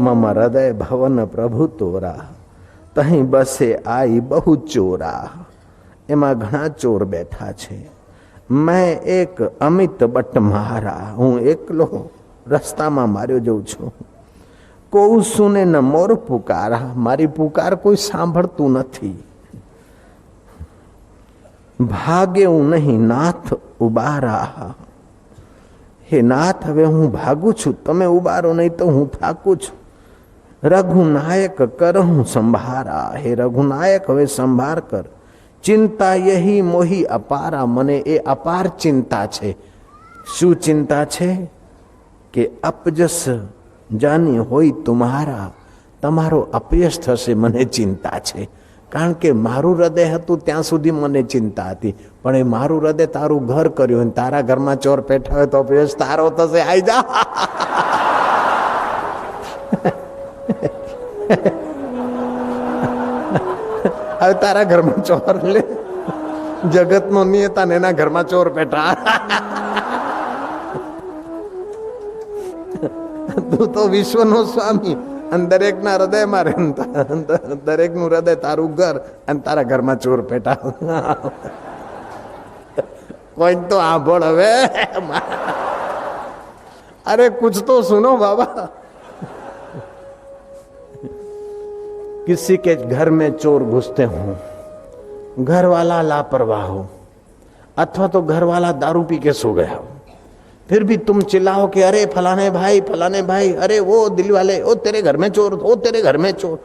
मम हृदय भवन प्रभु तोरा, तही बसे आई बहु चोरा। एमा घणा चोर बैठा छे। मैं एक अमित बट मारा, हूँ एकलो रस्ता में मार्यो जाऊं छू। कोई सुने न मोर पुकारा, मारी पुकार कोई सांभळतुं नथी। भाग्यू नहीं नाथ उबारा, हे नाथ हवे हूँ भागू छू, तमे उबारो नहीं तो हूँ थाकू छू। रघुनायक करहूं संभारा, हे रघुनायक हवे संभार कर। चिंता यही मोही अपारा, मने ए अपार चिंता छे। शू चिंता छे के अपजस जानी होई तुम्हारा, तमारो अपयश थशे मने चिंता छे। कारण के मारू हृदय हतुं त्यां सुधी मने चिंता हती, पण ए मारू हृदय तारू घर कर्युं अने तारा घरमां चोर पेठा होय तो अपयश तारो थशे। आई जा હવે તારા ઘરમાં ચોર લે, જગતનો નિયતા ને એના ઘરમાં ચોર પેટા। તું તો વિશ્વનો સ્વામી અને દરેકના હૃદયમાં રહેતા, દરેકનું હૃદય તારું ઘર અને તારા ઘરમાં ચોર પેટા। કોઈ તો આંભળ હવે, અરે कुछ तो सुनो बाबा। किसी के घर में चोर घुसते हों, घर वाला लापरवाह हो, अथवा तो घर वाला दारू पी के सो गया हो, फिर भी तुम चिल्लाओ कि अरे फलाने भाई, अरे वो दिल वाले, ओ तेरे घर में चोर, ओ तेरे घर में चोर।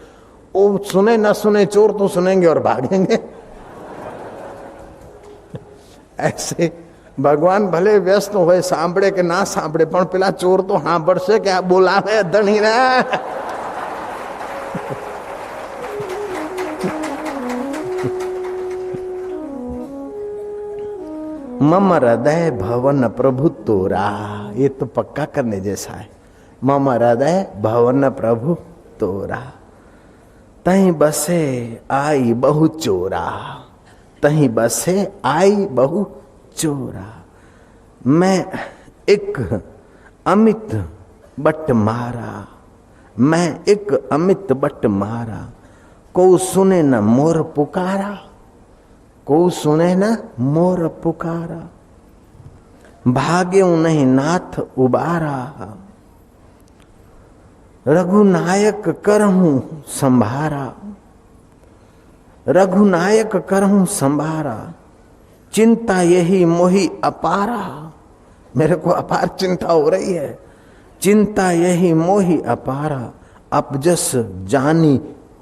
वो सुने ना सुने, चोर तो सुनेंगे और भागेंगे। ऐसे भगवान भले व्यस्त हो सांभळे के ना सांभळे, पण पेला चोर तो सांभळशे के आ बोलावे धणी ने। मम हृदय भवन प्रभु तोरा, ये तो पक्का करने जैसा है। मम हृदय भवन प्रभु तोरा, तहीं बसे आई बहु चोरा, तहीं बसे आई बहु चोरा। मैं एक अमित बट मारा, मैं एक अमित बट मारा। को सुने न मोर पुकारा, को सुने न मोर पुकारा। भाग्यू नहीं नाथ उबारा, रघुनायक करहूं संभारा, रघुनायक करहूं संभारा। चिंता यही मोही अपारा, मेरे को अपार चिंता हो रही है। चिंता यही मोही अपारा, अपजस जानी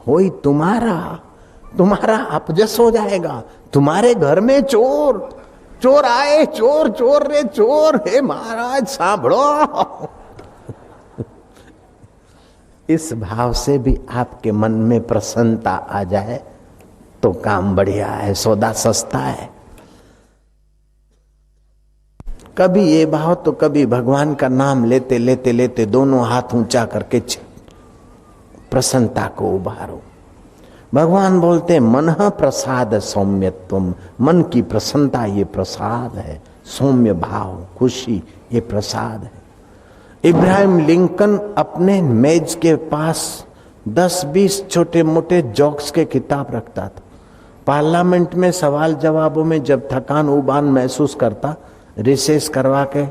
होई तुम्हारा, तुम्हारा अपजस हो जाएगा। तुम्हारे घर में चोर, चोर आए, चोर चोर रे चोर। हे महाराज सांभळो। इस भाव से भी आपके मन में प्रसन्नता आ जाए तो काम बढ़िया है, सौदा सस्ता है। कभी ये भाव तो कभी भगवान का नाम लेते लेते लेते दोनों हाथ ऊंचा करके प्रसन्नता को उभारो। भगवान बोलते मन प्रसाद सौम्यत्वम, मन की प्रसन्नता ये प्रसाद है। सौम्य भाव, खुशी ये प्रसाद है। इब्राहिम लिंकन अपने मेज के पास 10-20 छोटे मोटे जोक्स के किताब रखता था। पार्लियामेंट में सवाल जवाबों में जब थकान उबान महसूस करता, रिसेस करवा के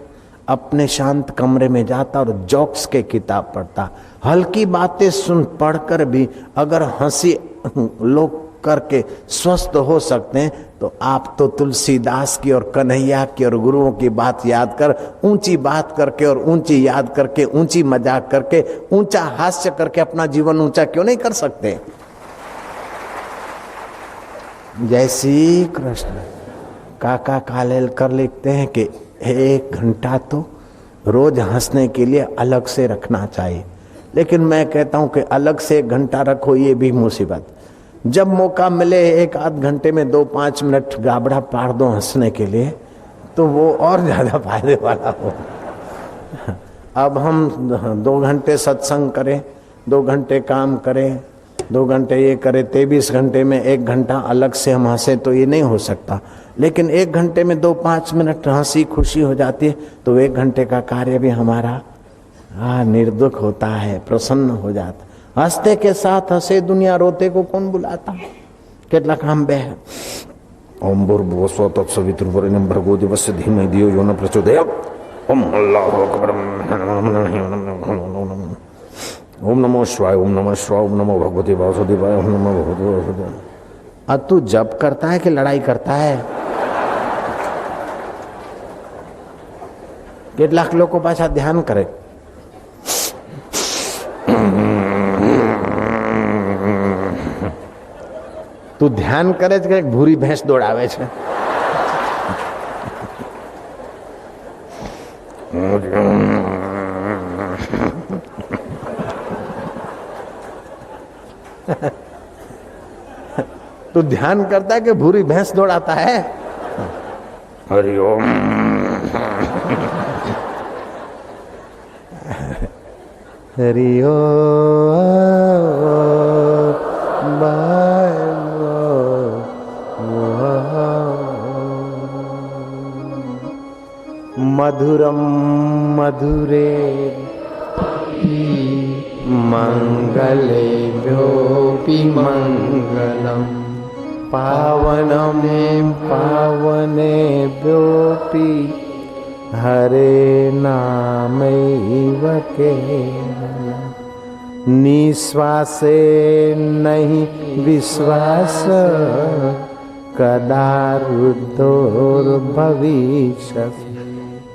अपने शांत कमरे में जाता और जोक्स के किताब पढ़ता। हल्की बातें सुन पढ़कर भी अगर हंसी लोग करके स्वस्थ हो सकते हैं तो आप तो तुलसीदास की और कन्हैया की और गुरुओं की बात याद कर, ऊंची बात करके और ऊंची याद करके, ऊंची मजाक करके, ऊंचा हास्य करके अपना जीवन ऊंचा क्यों नहीं कर सकते। जय श्री कृष्ण। काका कालेलकर लिखते हैं कि 1 घंटा तो रोज हंसने के लिए अलग से रखना चाहिए, लेकिन मैं कहता हूं कि अलग से 1 घंटा रखो ये भी मुसीबत। जब मौका मिले 1-8 घंटे में 2-5 मिनट गाबड़ा पाड़ दो हंसने के लिए तो वो और ज्यादा फायदे वाला हो। अब हम 2 घंटे सत्संग करें, 2 घंटे काम करें, 2 घंटे ये करें, 23 घंटे में 1 घंटा अलग से हम हंसे तो ये नहीं हो सकता। लेकिन 1 घंटे में 2-5 मिनट हंसी खुशी हो जाती है तो 1 घंटे का कार्य भी हमारा निर्दुख होता है, प्रसन्न हो जाता। हंसते के साथ हंसे दुनिया, रोते को कौन बुलाता। કેટલાક આમ બે ઓમ ભૂર્ભુવઃ સ્વઃ તત્સવિતુર્વરેણ્યં ભર્ગો દેવસ્ય ધીમહિ ધિયો यो न प्रचोदयात् ओम अल्लाहु अकबर ओम नमो शिवाय ओम नमः शिवाय ओम नमो भगवते वासुदेवाय ओम नमो भगवते वासुदेवाय। अब तू जप करता है कि लड़ाई करता है? કેટલાક લોકો પાછા ધ્યાન કરે, तू ध्यान करे कि भूरी भैंस दौड़ावे छे। तू ध्यान करता है कि भूरी भैंस दौड़ाता है? हरिओम मधुरम मधुरे मंगलेभ्योऽपि मंगलम पावनम पावनेभ्योऽपि हरे नामैव केवलम् निश्वासे नहीं विश्वास कदा रुद्धोर्भविष्यति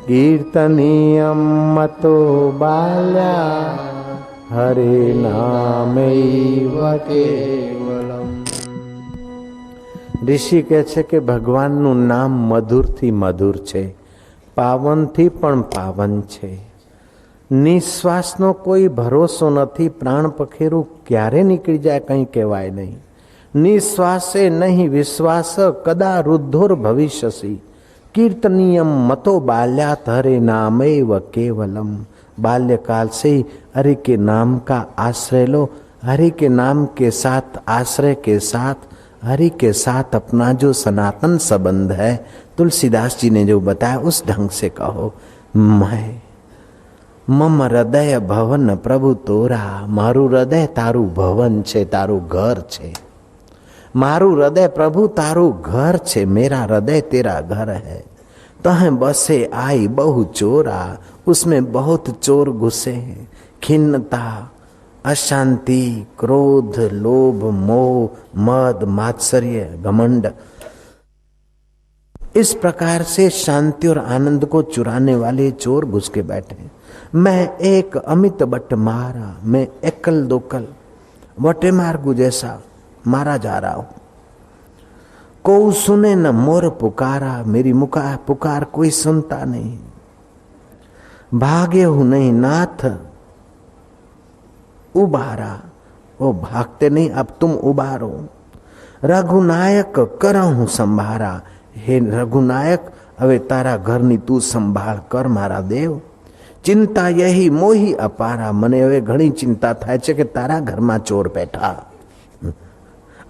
कीर्तनीयं मतो बाल्या हरे नामैव केवलम। ऋषि કહે છે કે ભગવાનનું નામ મધુરથી મધુર છે, પાવનથી પણ પાવન છે। નિશ્વાસનો કોઈ ભરોસો નથી, પ્રાણ પખેરું ક્યારે નીકળી જાય કંઈ કહેવાય નહીં। નિશ્વાસે નહીં વિશ્વાસ કદા रुद्धोर भविष्यसि कीर्तनीयम मतो बाल्यात हरे नामैव केवलम। बाल्यकाल से ही हरि के नाम का आश्रय लो, हरि के नाम के साथ आश्रय के साथ हरि के साथ अपना जो सनातन संबंध है, तुलसीदास जी ने जो बताया उस ढंग से कहो। मैं मम हृदय भवन प्रभु तोरा, मारू हृदय तारू भवन छे, तारू घर छे। मारू हृदय प्रभु तारू घर छे, मेरा हृदय तेरा घर है। तह बसे आई बहु चोरा, उसमें बहुत चोर घुसे हैं। खिन्नता, अशांति, क्रोध, लोभ, मोह, मद, मात्सर्य, घमंड, इस प्रकार से शांति और आनंद को चुराने वाले चोर घुस के बैठे। मैं एक अमित बट मारा, मैं एकल दोकल वटे मार्गु जैसा मारा जा रहा हूं। को सुने न मोर पुकारा, मेरी पुकार कोई सुनता नहीं। भागे हूं नहीं नाथ उबारा, वो भागते नहीं, अब तुम उबारो। रघुनायक करहूं संभारा, हे रघुनायक હવે તારા ઘરની તું સંભાળ કર મારા દેવ। ચિંતા यही मोही अपारा, મને હવે ઘણી ચિંતા થાય છે કે તારા ઘરમાં ચોર બેઠા।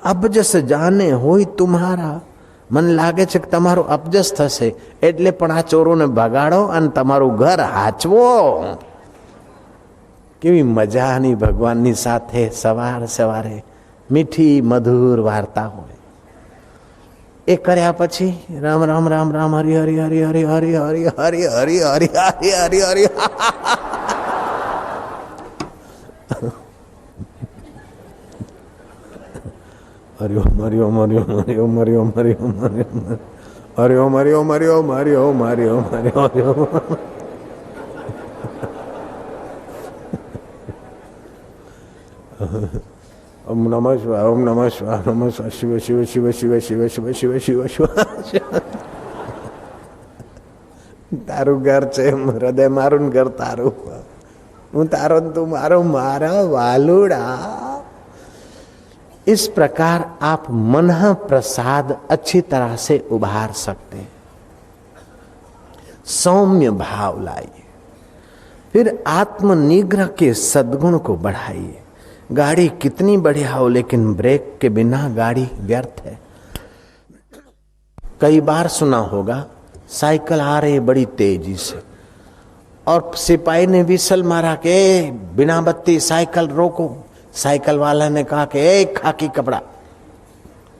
અબજસ જાને હોય તુમ્હારા, મને લાગે છે કે તમારો અબજસ થશે એટલે પણ આ ચોરોને ભગાડો અને તમારું ઘર હાચવો। કેવી મજાની ભગવાનની સાથે સવાર સવારે મીઠી મધુર વાર્તા હોય। એ કર્યા પછી રામ રામ રામ રામ હરિ હરિ હરિ હરિ હરિ હરિ હરિ હરિ હરિ હરિ હરિ હરિ हरि ओम हरि ओम हरि ओम हरि ओम हरि ओम हरि ओम हरि ओम हरि ओम हरि ओम हरि ओम हरि ओम हरि ओम हरि ओम। ओम नमः शिवाय ओम नमः शिवाय नमः शिव शिव शिव शिव शिव शिव शिव शिव शिव। तारू घर छे, हृदय मारू घर तारू, हूँ तारो तू मारो मारा वालुड़ा। इस प्रकार आप मन प्रसाद अच्छी तरह से उभार सकते हैं। सौम्य भाव लाइए, फिर आत्म निग्रह के सद्गुण को बढ़ाइए। गाड़ी कितनी बढ़िया हो लेकिन ब्रेक के बिना गाड़ी व्यर्थ है। कई बार सुना होगा साइकिल आ रही बड़ी तेजी से, और सिपाही ने विसल मारा कि बिना बत्ती साइकिल रोको। साइकिल वाला ने कहा कि ए खाकी कपड़ा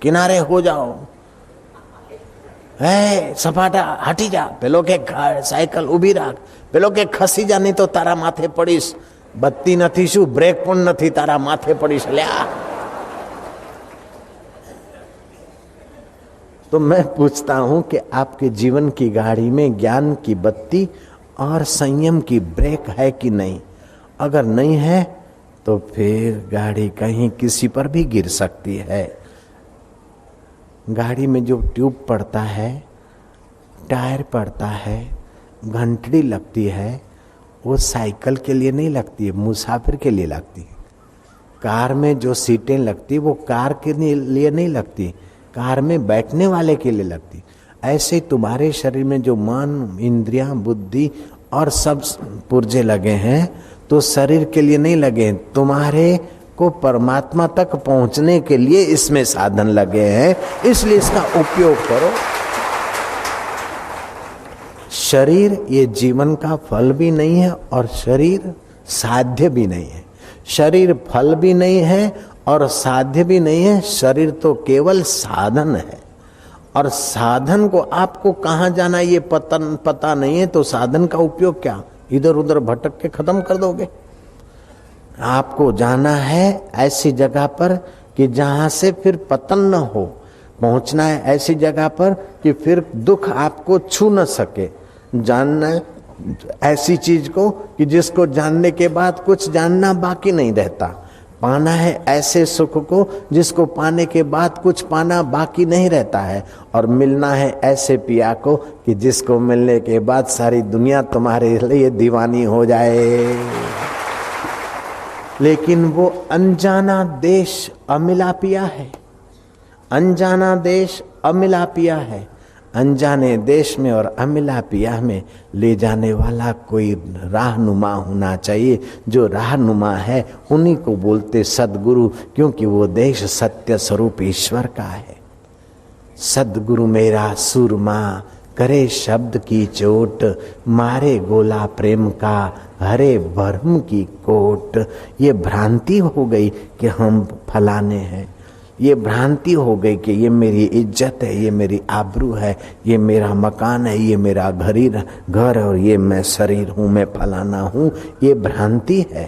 किनारे हो जाओ, ए सपाटा हटी जा। पेलो के साइकिल उभी राख, पेलो के खसी जा नहीं तो तारा माथे पड़ीश। बत्ती नहीं शू ब्रेक पण नहीं तारा माथे पड़ीश ल्या। तो मैं पूछता हूं कि आपके जीवन की गाड़ी में ज्ञान की बत्ती और संयम की ब्रेक है कि नहीं? अगर नहीं है तो फिर गाड़ी कहीं किसी पर भी गिर सकती है। गाड़ी में जो ट्यूब पड़ता है, टायर पड़ता है, घंटड़ी लगती है, वो साइकिल के लिए नहीं लगती है, मुसाफिर के लिए लगती है। कार में जो सीटें लगती वो कार के लिए नहीं लगती, कार में बैठने वाले के लिए लगती। ऐसे तुम्हारे शरीर में जो मन, इंद्रियां, बुद्धि और सब पुर्जे लगे हैं तो शरीर के लिए नहीं लगे, तुम्हारे को परमात्मा तक पहुंचने के लिए इसमें साधन लगे हैं, इसलिए इसका उपयोग करो। शरीर ये जीवन का फल भी नहीं है और शरीर साध्य भी नहीं है। शरीर फल भी नहीं है और साध्य भी नहीं है। शरीर तो केवल साधन है और साधन को आपको कहाँ जाना ये पता नहीं है तो साधन का उपयोग क्या? इधर उधर भटक के खत्म कर दोगे। आपको जाना है ऐसी जगह पर कि जहां से फिर पतन न हो, पहुंचना है ऐसी जगह पर कि फिर दुख आपको छू न सके। जानना है ऐसी चीज को कि जिसको जानने के बाद कुछ जानना बाकी नहीं रहता। पाना है ऐसे सुख को जिसको पाने के बाद कुछ पाना बाकी नहीं रहता है। और मिलना है ऐसे पिया को कि जिसको मिलने के बाद सारी दुनिया तुम्हारे लिए दीवानी हो जाए। लेकिन वो अनजाना देश अमिला पिया है, अनजाना देश अमिला पिया है। अनजाने देश में और अमिला पिया में ले जाने वाला कोई राहनुमा होना चाहिए। जो राहनुमा है उन्हीं को बोलते सद्गुरु, क्योंकि वो देश सत्य स्वरूप ईश्वर का है। सद्गुरु मेरा सुरमा करे शब्द की चोट, मारे गोला प्रेम का हरे भरम की कोट। ये भ्रांति हो गई कि हम फलाने हैं, ये भ्रांति हो गई कि ये मेरी इज्जत है, ये मेरी आबरू है, ये मेरा मकान है, ये मेरा घर है और ये मैं शरीर हूँ, मैं फलाना हूँ। ये भ्रांति है,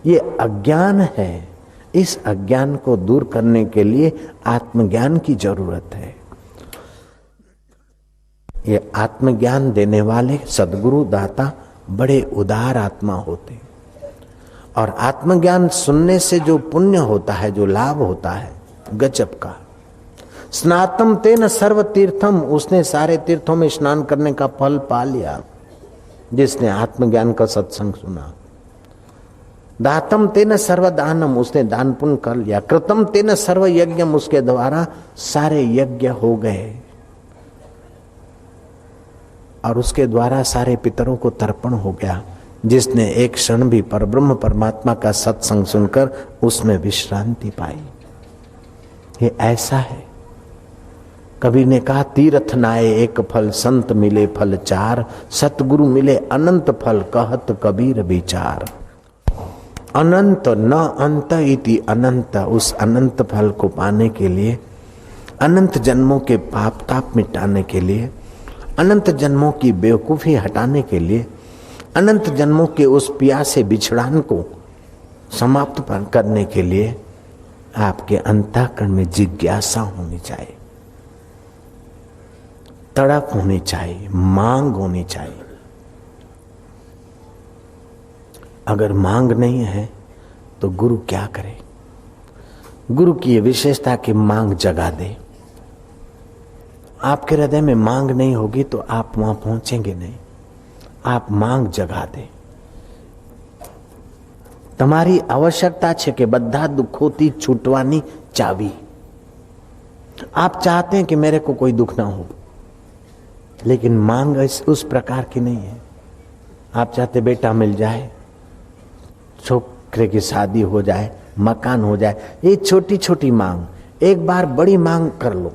ये अज्ञान है। इस अज्ञान को दूर करने के लिए आत्मज्ञान की जरूरत है। ये आत्मज्ञान देने वाले सद्गुरु दाता बड़े उदार आत्मा होते हैं। और आत्मज्ञान सुनने से जो पुण्य होता है, जो लाभ होता है, गजब का। स्नातम तेन सर्व तीर्थम, उसने सारे तीर्थों में स्नान करने का फल पा लिया जिसने आत्मज्ञान का सत्संग सुना। दातम तेन सर्व दानम, उसने दान पुण्य कर लिया। कृतम तेन सर्व यज्ञम, उसके द्वारा सारे यज्ञ हो गए और उसके द्वारा सारे पितरों को तर्पण हो गया। जिसने एक क्षण भी परब्रह्म परमात्मा का सत्संग सुनकर उसमें विश्रांति पाई। ये ऐसा है। कबीर ने कहा तीर्थ नाए एक फल, संत मिले फल चार, सतगुरु मिले अनंत फल, कहत कबीर विचार। अनंत न अंत इति अनंत, उस अनंत फल को पाने के लिए, अनंत जन्मों के पाप ताप मिटाने के लिए, अनंत जन्मों की बेवकूफी हटाने के लिए, अनंत जन्मों के उस प्यासे बिछड़ान को समाप्त करने के लिए आपके अंतःकरण में जिज्ञासा होनी चाहिए, तड़प होनी चाहिए, मांग होनी चाहिए। अगर मांग नहीं है तो गुरु क्या करे? गुरु की ये विशेषता कि मांग जगा दे। आपके हृदय में मांग नहीं होगी तो आप वहां पहुंचेंगे नहीं। आप मांग जगा दे। તમારી आवश्यकता છે कि બધા दुखोથી छूटवानी चावी। आप चाहते हैं कि मेरे को कोई दुख ना हो, लेकिन मांग उस प्रकार की नहीं है। आप चाहते बेटा मिल जाए, छोकरे की शादी हो जाए, मकान हो जाए, ये छोटी छोटी मांग। एक बार बड़ी मांग कर लो।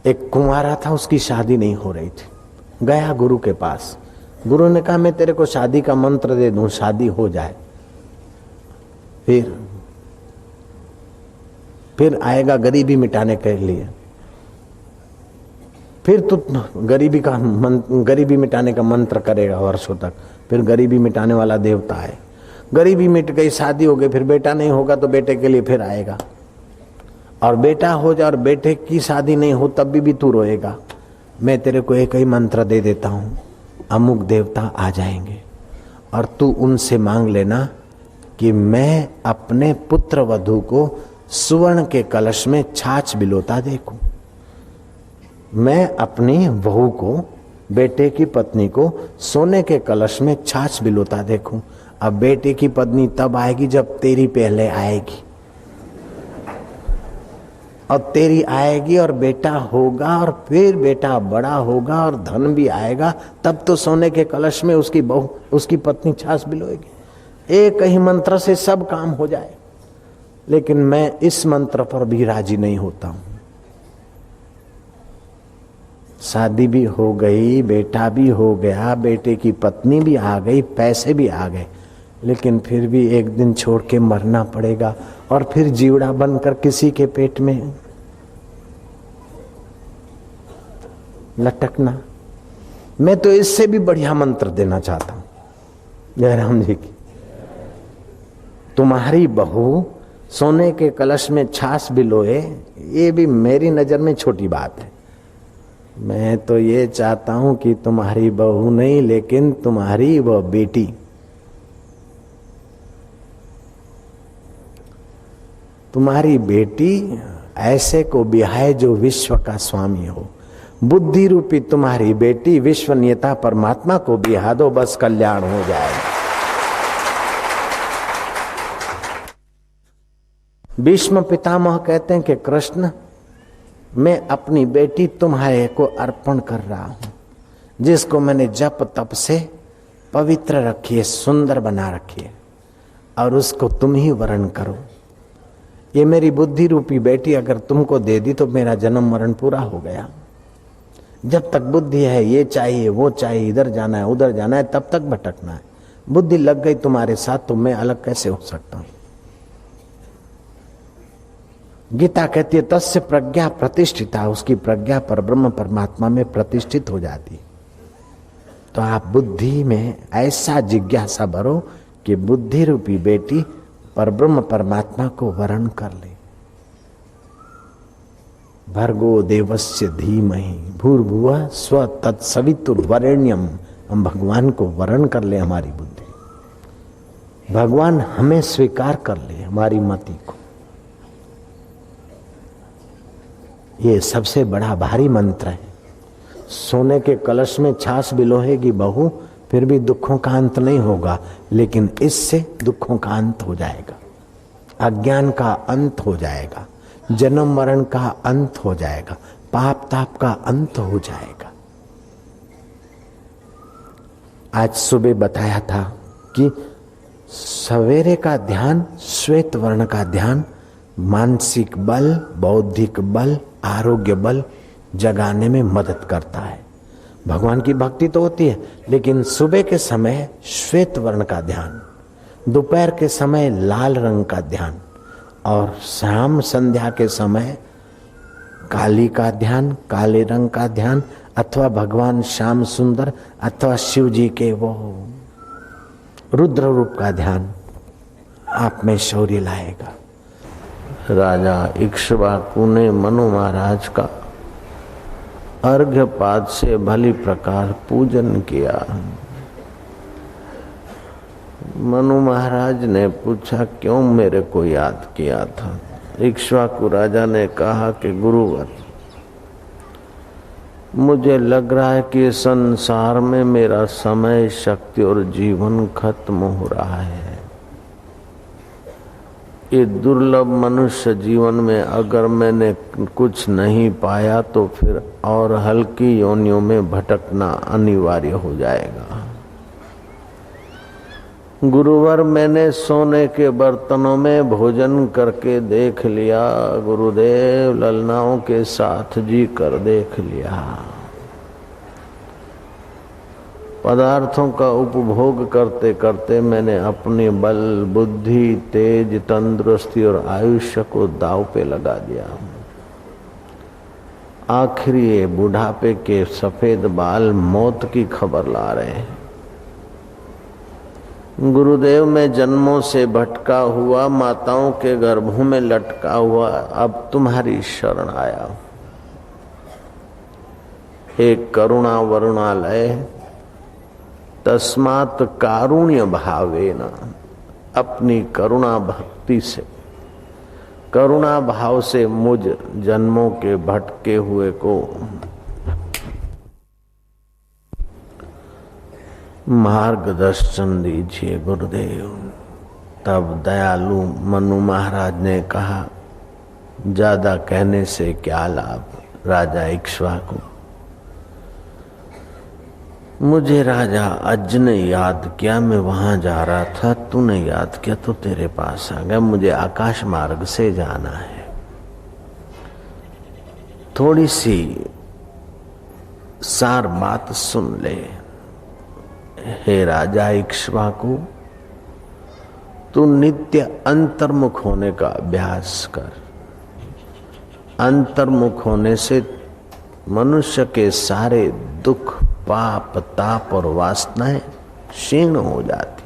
एक कुंवारा था, उसकी शादी नहीं हो रही थी, गया गुरु के पास। गुरु ने कहा मैं तेरे को शादी का मंत्र दे दूं, शादी हो जाए, फिर आएगा गरीबी मिटाने के लिए, फिर तू गरीबी मिटाने का मंत्र करेगा वर्षों तक, फिर गरीबी मिटाने वाला देवता है। गरीबी मिट गई, शादी हो गई, फिर बेटा नहीं होगा तो बेटे के लिए फिर आएगा, और बेटा हो जाए और बेटे की शादी नहीं हो तब भी तू रोएगा। मैं तेरे को एक ही मंत्र दे देता हूं, अमुक देवता आ जाएंगे और तू उनसे मांग लेना कि मैं अपने पुत्र वधू को सुवर्ण के कलश में छाछ बिलोता देखूं, मैं अपनी बहू को, बेटे की पत्नी को सोने के कलश में छाछ बिलोता देखूं। अब बेटे की पत्नी तब आएगी जब तेरी पहले आएगी, और तेरी आएगी और बेटा होगा, और फिर बेटा बड़ा होगा और धन भी आएगा, तब तो सोने के कलश में उसकी बहू, उसकी पत्नी छाछ बिलोएगी। एक ही मंत्र से सब काम हो जाए, लेकिन मैं इस मंत्र पर भी राजी नहीं होता हूं। शादी भी हो गई, बेटा भी हो गया, बेटे की पत्नी भी आ गई, पैसे भी आ गए, लेकिन फिर भी एक दिन छोड़ के मरना पड़ेगा, और फिर जीवड़ा बनकर किसी के पेट में लटकना। मैं तो इससे भी बढ़िया मंत्र देना चाहता हूं, जयराम जी की, तुम्हारी बहू सोने के कलश में छाछ बिलोए, ये भी मेरी नजर में छोटी बात है। मैं तो ये चाहता हूं कि तुम्हारी बहू नहीं, लेकिन तुम्हारी वह बेटी, तुम्हारी बेटी ऐसे को बिहाए जो विश्व का स्वामी हो। बुद्धि रूपी तुम्हारी बेटी विश्व नियता परमात्मा को बिहा दो, बस कल्याण हो जाएगा। भीष्म पितामह कहते हैं कि कृष्ण, मैं अपनी बेटी तुम्हारे को अर्पण कर रहा हूं, जिसको मैंने जप तप से पवित्र रखी है, सुंदर बना रखी है, और उसको तुम ही वरण करो। ये मेरी बुद्धि रूपी बेटी अगर तुमको दे दी तो मेरा जन्म मरण पूरा हो गया। जब तक बुद्धि है, ये चाहिए वो चाहिए, इधर जाना है उधर जाना है, तब तक भटकना है। बुद्धि लग गई तुम्हारे साथ तो मैं अलग कैसे हो सकता हूं। गीता कहती है तस्य प्रज्ञा प्रतिष्ठिता, उसकी प्रज्ञा पर ब्रह्म परमात्मा में प्रतिष्ठित हो जाती। तो आप बुद्धि में ऐसा जिज्ञासा भरो कि बुद्धि रूपी बेटी पर ब्रह्म परमात्मा को वरण कर ले। भर्गो देवस्य धीमहि भूर्भुवः स्व तत्सवितुर्वरेण्यम, हम भगवान को वरण कर ले, हमारी बुद्धि, भगवान हमें स्वीकार कर ले, हमारी मति को। ये सबसे बड़ा भारी मंत्र है। सोने के कलश में छाछ बिलोहेगी बहू, फिर भी दुखों का अंत नहीं होगा, लेकिन इससे दुखों का अंत हो जाएगा, अज्ञान का अंत हो जाएगा, जन्म मरण का अंत हो जाएगा, पाप ताप का अंत हो जाएगा। आज सुबह बताया था कि सवेरे का ध्यान, श्वेत वर्ण का ध्यान मानसिक बल, बौद्धिक बल, आरोग्य बल जगाने में मदद करता है। भगवान की भक्ति तो होती है, लेकिन सुबह के समय श्वेत वर्ण का ध्यान, दोपहर के समय लाल रंग का ध्यान, और शाम संध्या के समय काली का ध्यान, काले रंग का ध्यान, अथवा भगवान श्याम सुंदर अथवा शिव जी के वो रुद्र रूप का ध्यान आप में शौर्य लाएगा। राजा इक्ष्वाकु ने मनु महाराज का अर्घ्यपाद से भली प्रकार पूजन किया। मनु महाराज ने पूछा क्यों मेरे को याद किया था। इक्ष्वाकु राजा ने कहा कि गुरुवर, मुझे लग रहा है कि संसार में मेरा समय, शक्ति और जीवन खत्म हो रहा है। ये दुर्लभ मनुष्य जीवन में अगर मैंने कुछ नहीं पाया तो फिर और हल्की योनियों में भटकना अनिवार्य हो जाएगा। गुरुवर, मैंने सोने के बर्तनों में भोजन करके देख लिया, गुरुदेव ललनाओं के साथ जी कर देख लिया, पदार्थों का उपभोग करते करते मैंने अपने बल, बुद्धि, तेज, तंदुरुस्ती और आयुष्य को दांव पे लगा दिया। आखिर ये बुढ़ापे के सफेद बाल मौत की खबर ला रहे हैं। गुरुदेव, मैं जन्मों से भटका हुआ, माताओं के गर्भों में लटका हुआ, अब तुम्हारी शरण आया। हे करुणा वरुणालय, तस्मात् कारुण्य भावेन, अपनी करुणा भक्ति से, करुणा भाव से मुझ जन्मों के भटके हुए को मार्गदर्शन दीजिए गुरुदेव। तब दयालु मनु महाराज ने कहा, ज्यादा कहने से क्या लाभ राजा इक्ष्वाकु। मुझे राजा अज ने याद किया, मैं वहां जा रहा था, तूने याद किया तो तेरे पास आ गया। मुझे आकाश मार्ग से जाना है। थोड़ी सी सार बात सुन ले। हे राजा इक्ष्वाकु, तू नित्य अंतर्मुख होने का अभ्यास कर। अंतर्मुख होने से मनुष्य के सारे दुख, पाप, ताप और वासनाएं क्षीण हो जाती।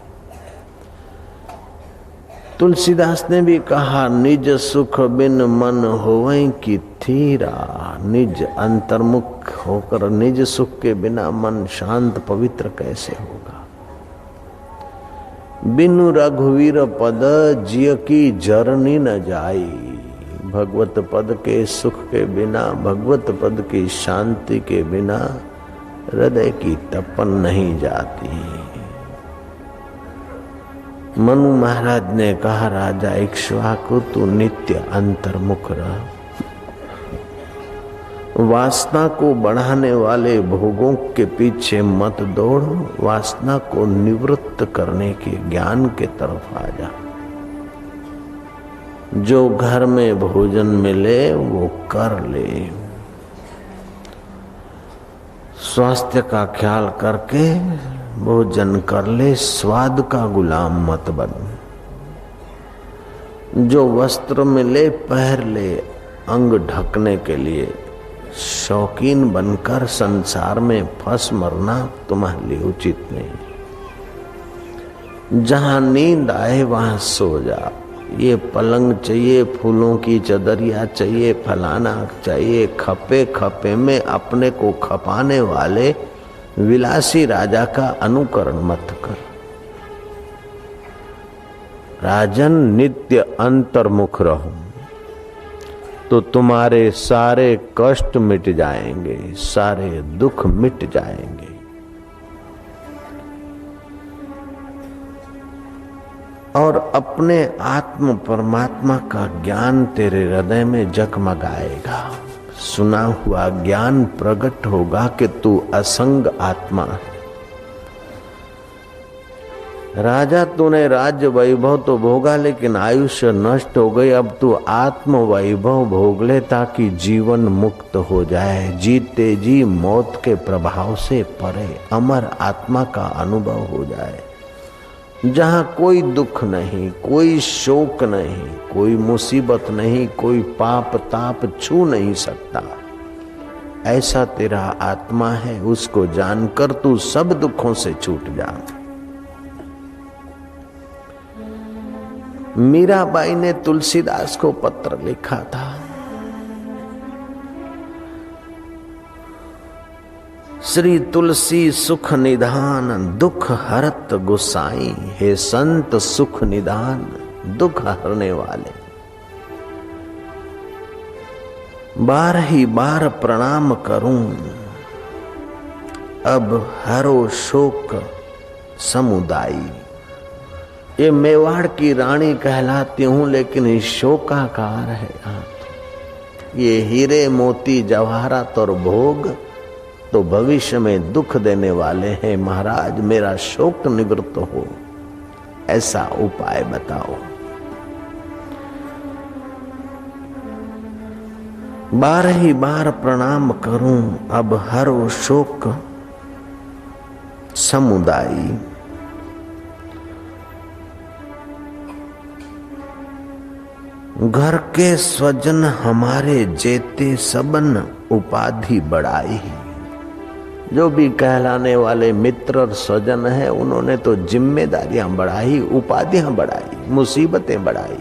तुलसीदास ने भी कहा, निज सुख बिन मन होवै की थीरा। निज अंतर्मुख होकर निज सुख के बिना मन शांत पवित्र कैसे होगा। बिनु रघुवीर पद जिय की जरनी न जाई। भगवत पद के सुख के बिना, भगवत पद की शांति के बिना हृदय की तपन नहीं जाती। मनु महाराज ने कहा, राजा इक्ष्वाकु, तू नित्य अंतर्मुख रह। वासना को बढ़ाने वाले भोगों के पीछे मत दौड़, वासना को निवृत्त करने के ज्ञान के तरफ आ जा। जो घर में भोजन मिले वो कर ले। स्वास्थ्य का ख्याल करके भोजन कर ले, स्वाद का गुलाम मत बन। जो वस्त्र मिले पहन ले, अंग ढकने के लिए। शौकीन बनकर संसार में फंस मरना तुम्हारे लिए उचित नहीं। जहां नींद आए वहां सो जा। ये पलंग चाहिए, फूलों की चदरिया चाहिए, फलाना चाहिए, खपे खपे में अपने को खपाने वाले विलासी राजा का अनुकरण मत कर। राजन, नित्य अंतर्मुख रहो तो तुम्हारे सारे कष्ट मिट जाएंगे, सारे दुख मिट जाएंगे। और अपने आत्म परमात्मा का ज्ञान तेरे हृदय में जगमगाएगा। सुना हुआ ज्ञान प्रकट होगा कि तू असंग आत्मा है। राजा, तूने राज्य वैभव तो भोगा, लेकिन आयुष्य नष्ट हो गई। अब तू आत्म वैभव भोग ले ताकि जीवन मुक्त हो जाए। जीते जी मौत के प्रभाव से परे अमर आत्मा का अनुभव हो जाए। जहां कोई दुख नहीं, कोई शोक नहीं, कोई मुसीबत नहीं, कोई पाप ताप छू नहीं सकता, ऐसा तेरा आत्मा है। उसको जानकर तू सब दुखों से छूट जा। मीराबाई ने तुलसीदास को पत्र लिखा था। श्री तुलसी सुख निधान दुख हरत गोसाई। हे संत सुख निधान, दुख हरने वाले, बार ही बार प्रणाम करूं, अब हरो शोक समुदायी। ये मेवाड़ की रानी कहलाती हूं, लेकिन ये शोकाकार है। ये हीरे मोती जवाहरात और भोग तो भविष्य में दुख देने वाले हैं। महाराज, मेरा शोक निवृत्त हो, ऐसा उपाय बताओ। बार ही बार प्रणाम करूं, अब हरो शोक समुदायी। घर के स्वजन हमारे जेते सबन उपाधि बढ़ाई। जो भी कहलाने वाले मित्र और स्वजन हैं, उन्होंने तो जिम्मेदारियां बढ़ाई, उपाधियां बढ़ाई, मुसीबतें बढ़ाई।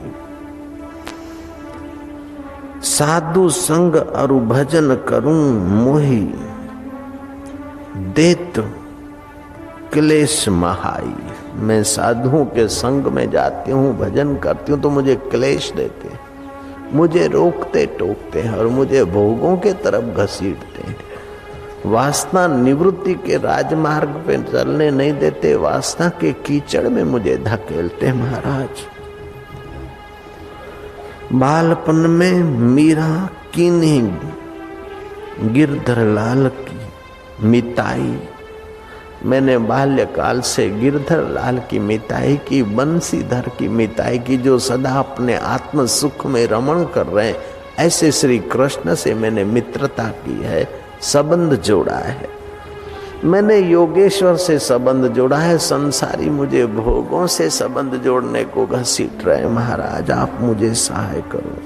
साधु संग अरु भजन करूं मोही, देत क्लेश महाई। मैं साधुओं के संग में जाती हूँ, भजन करती हूँ तो मुझे क्लेश देते, मुझे रोकते टोकते हैं और मुझे भोगों के तरफ घसीटते हैं। वासना निवृत्ति के राजमार्ग पे चलने नहीं देते, वासना के कीचड़ में मुझे धकेलते। महाराज, बालपन में मीरा कीन्ही गिरधर लाल की मिताई। मैंने बाल्यकाल से गिरधर लाल की मिताई की, बंसीधर की मिताई की, जो सदा अपने आत्म सुख में रमण कर रहे हैं, ऐसे श्री कृष्ण से मैंने मित्रता की है, संबंध जोड़ा है। मैंने योगेश्वर से संबंध जोड़ा है, संसारी मुझे भोगों से संबंध जोड़ने को घसीट रहे। महाराज, आप मुझे सहाय करो।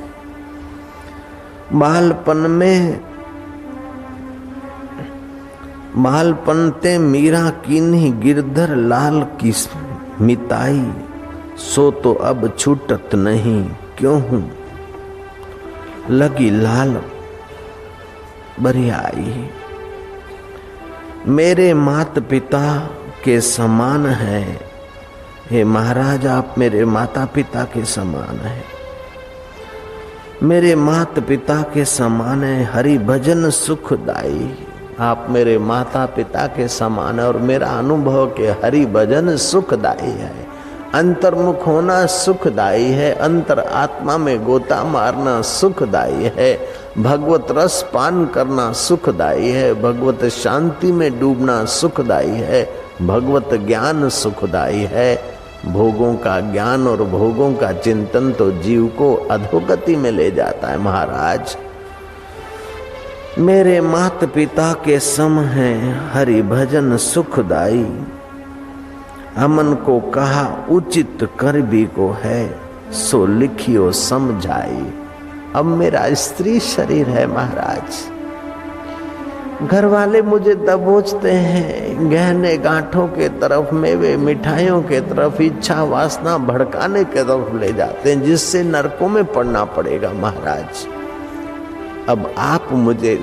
बालपन ते मीरा कीन्ही गिरधर लाल की मिताई, सो तो अब छूटत नहीं क्यों हूं, लगी लाल बरियाई। मेरे माता पिता के समान है। हे महाराज, आप मेरे माता पिता के समान है, मेरे माता पिता के समान है। हरि भजन सुखदाई। आप मेरे माता पिता के समान है और मेरा अनुभव के हरि भजन सुखदाई है। अंतर्मुख होना सुखदाई है, अंतर आत्मा में गोता मारना सुखदाई है। भगवत रस पान करना सुखदाई है, भगवत शांति में डूबना सुखदाई है, भगवत ज्ञान सुखदाई है। भोगों का ज्ञान और भोगों का चिंतन तो जीव को अधोगति में ले जाता है। महाराज, मेरे माता पिता के सम है हरि भजन सुखदाई। अमन को कहा उचित कर भी को है, सो लिखियो समझाई। अब मेरा स्त्री शरीर है महाराज, घर वाले मुझे दबोचते हैं, गहने गांठों के तरफ, मेवे मिठाइयों के तरफ, इच्छा वासना भड़काने के तरफ ले जाते हैं, जिससे नरकों में पड़ना पड़ेगा। महाराज, अब आप मुझे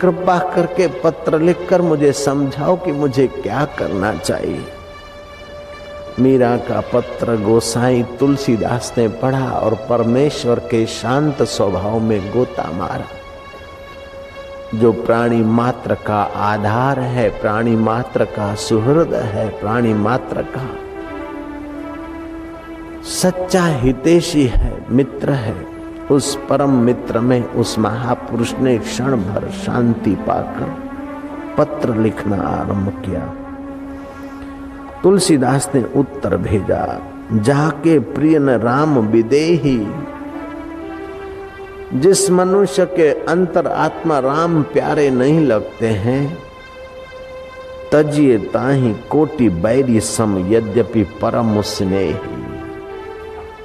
कृपा करके पत्र लिखकर मुझे समझाओ कि मुझे क्या करना चाहिए। मीरा का पत्र गोसाई तुलसीदास ने पढ़ा और परमेश्वर के शांत स्वभाव में गोता मारा। जो प्राणी मात्र का आधार है, प्राणी मात्र का सुहृद है, प्राणी मात्र का सच्चा हितैषी है, मित्र है, उस परम मित्र में उस महापुरुष ने क्षण भर शांति पाकर पत्र लिखना आरंभ किया। तुलसीदास ने उत्तर भेजा, जाके प्रिय न राम विदेही। जिस मनुष्य के अंतर आत्मा राम प्यारे नहीं लगते हैं, तजिए ताहि कोटि बैरी सम यद्यपि परम स्नेही।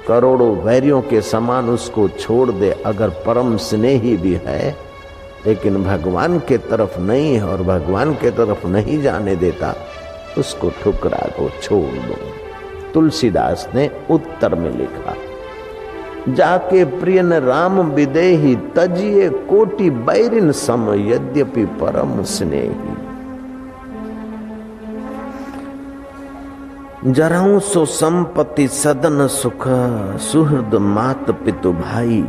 करोड़ों वैरियों के समान उसको छोड़ दे, अगर परम स्नेही भी है, लेकिन भगवान के तरफ नहीं है और भगवान के तरफ नहीं जाने देता, उसको ठुकरा दो, छोड़ दो। तुलसीदास ने उत्तर में लिखा, जाके प्रियन राम विदेही, तजिए कोटि बैरिन सम यद्यपि परम स्नेही। जराऊं सो संपत्ति सदन सुख, सुहृद मात पितु भाई।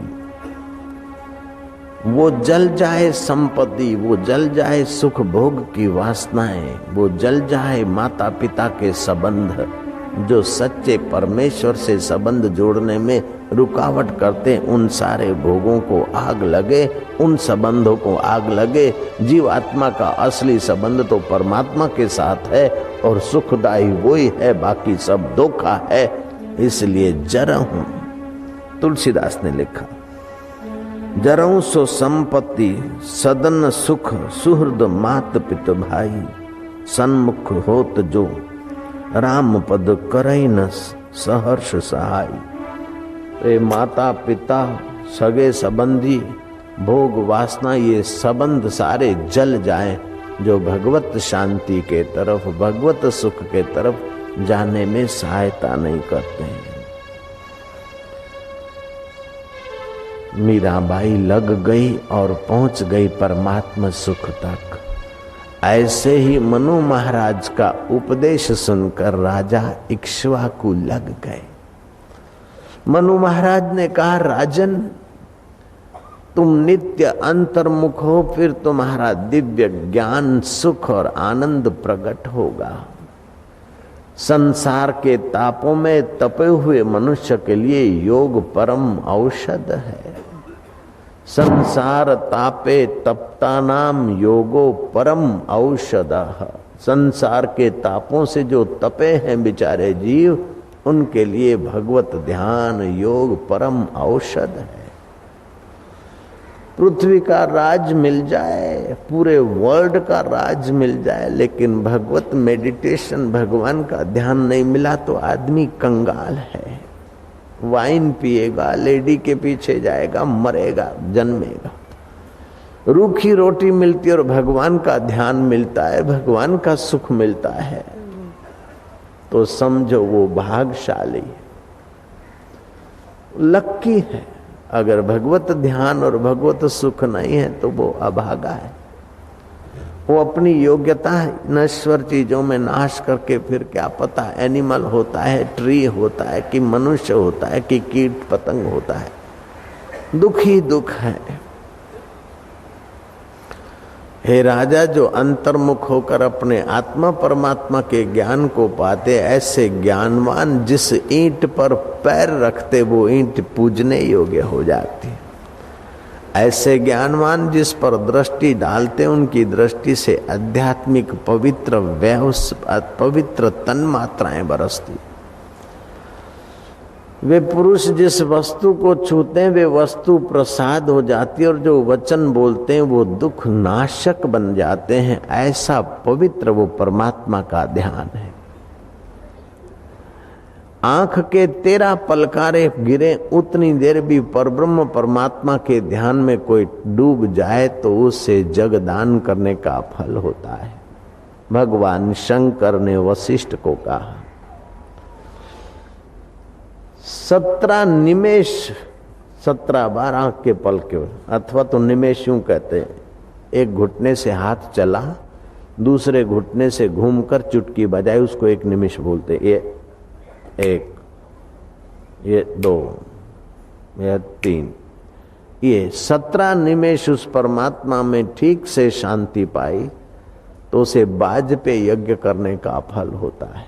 वो जल जाए संपत्ति, वो जल जाए सुख भोग की वासनाएं, वो जल जाए माता पिता के संबंध, जो सच्चे परमेश्वर से संबंध जोड़ने में रुकावट करते, उन सारे भोगों को आग लगे, उन संबंधों को आग लगे। जीवात्मा का असली संबंध तो परमात्मा के साथ है और सुखदायी वही है, बाकी सब धोखा है। इसलिए जरहूं, तुलसीदास ने लिखा, जरहूं सो संपत्ति सदन सुख, सुहृद मात पित भाई। सन्मुख होत जो, राम पद करई न सहर्ष सहाय। ये माता पिता, सगे संबंधी, भोग वासना, ये संबंध सारे जल जाए जो भगवत शांति के तरफ, भगवत सुख के तरफ जाने में सहायता नहीं करते हैं। मीराबाई लग गई और पहुंच गई परमात्मा सुख तक। ऐसे ही मनु महाराज का उपदेश सुनकर राजा इक्ष्वाकु लग गए। मनु महाराज ने कहा, राजन तुम नित्य अंतर्मुख हो, फिर तुम्हारा दिव्य ज्ञान, सुख और आनंद प्रकट होगा। संसार के तापों में तपे हुए मनुष्य के लिए योग परम औषध है। संसार तापे तप्ता नाम योगो परम औषधः। संसार के तापों से जो तपे हैं बेचारे जीव, उनके लिए भगवत ध्यान योग परम औषध है। पृथ्वी का राज मिल जाए, पूरे वर्ल्ड का राज मिल जाए, लेकिन भगवत मेडिटेशन, भगवान का ध्यान नहीं मिला तो आदमी कंगाल है। वाइन पिएगा, लेडी के पीछे जाएगा, मरेगा, जन्मेगा। रूखी रोटी मिलती है और भगवान का ध्यान मिलता है, भगवान का सुख मिलता है, तो समझो वो भाग्यशाली है, लक्की है। अगर भगवत ध्यान और भगवत सुख नहीं है तो वो अभागा है। वो अपनी योग्यता नश्वर चीजों में नाश करके फिर क्या पता एनिमल होता है, ट्री होता है, कि मनुष्य होता है, कि कीट पतंग होता है। दुख ही दुख है। हे राजा, जो अंतर्मुख होकर अपने आत्मा परमात्मा के ज्ञान को पाते, ऐसे ज्ञानवान जिस ईंट पर पैर रखते वो ईंट पूजने योग्य हो जाती। ऐसे ज्ञानवान जिस पर दृष्टि डालते, उनकी दृष्टि से आध्यात्मिक पवित्र तन्मात्राएं बरसती। वे पुरुष जिस वस्तु को छूते हैं वे वस्तु प्रसाद हो जाती है, और जो वचन बोलते हैं वो दुख नाशक बन जाते हैं। ऐसा पवित्र वो परमात्मा का ध्यान है। आंख के 13 पलकारे गिरे, उतनी देर भी परब्रह्म परमात्मा के ध्यान में कोई डूब जाए तो उससे जगदान करने का फल होता है। भगवान शंकर ने वशिष्ठ को कहा, 17 निमेष, 17-12 के पल के, अथवा तो निमेष यूं कहते हैं, एक घुटने से हाथ चला, दूसरे घुटने से घूमकर चुटकी बजाई, उसको एक निमिष बोलते। ये 1, ये 2, ये 3, ये 17 निमेष उस परमात्मा में ठीक से शांति पाई तो उसे बाज पे यज्ञ करने का फल होता है।